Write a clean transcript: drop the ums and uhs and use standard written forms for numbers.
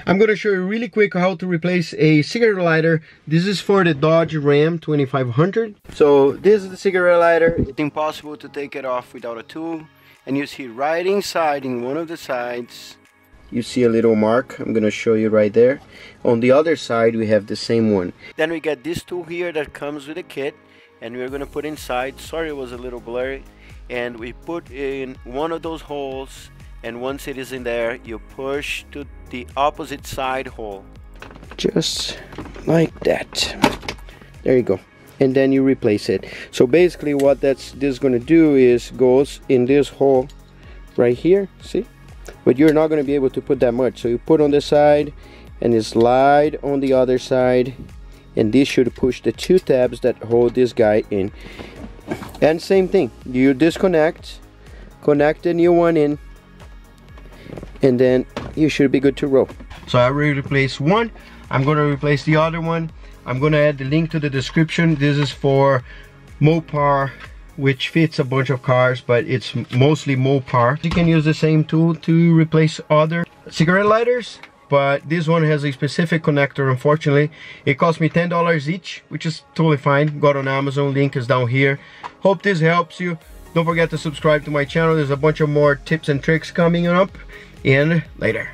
I'm going to show you really quick how to replace a cigarette lighter. This is for the Dodge Ram 2500. So this is the cigarette lighter. It's impossible to take it off without a tool. And you see right inside, in one of the sides, you see a little mark. I'm going to show you right there. On the other side we have the same one. Then we get this tool here that comes with the kit, and we're going to put inside. Sorry it was a little blurry. And we put in one of those holes, and once it is in there, you push to the opposite side hole, just like that. There you go. And then you replace it. So basically what this is going to do is goes in this hole right here, see? But you're not going to be able to put that much, so you put on this side and you slide on the other side, and this should push the two tabs that hold this guy in. And same thing, you disconnect, connect the new one in, and then you should be good to roll. So I already replaced one. I'm going to replace the other one. I'm going to add the link to the description. This is for Mopar, which fits a bunch of cars, but it's mostly Mopar. You can use the same tool to replace other cigarette lighters, but this one has a specific connector. Unfortunately, it cost me $10 each, which is totally fine. Got on Amazon, link is down here. Hope this helps you. Don't forget to subscribe to my channel. There's a bunch of more tips and tricks coming up, and later.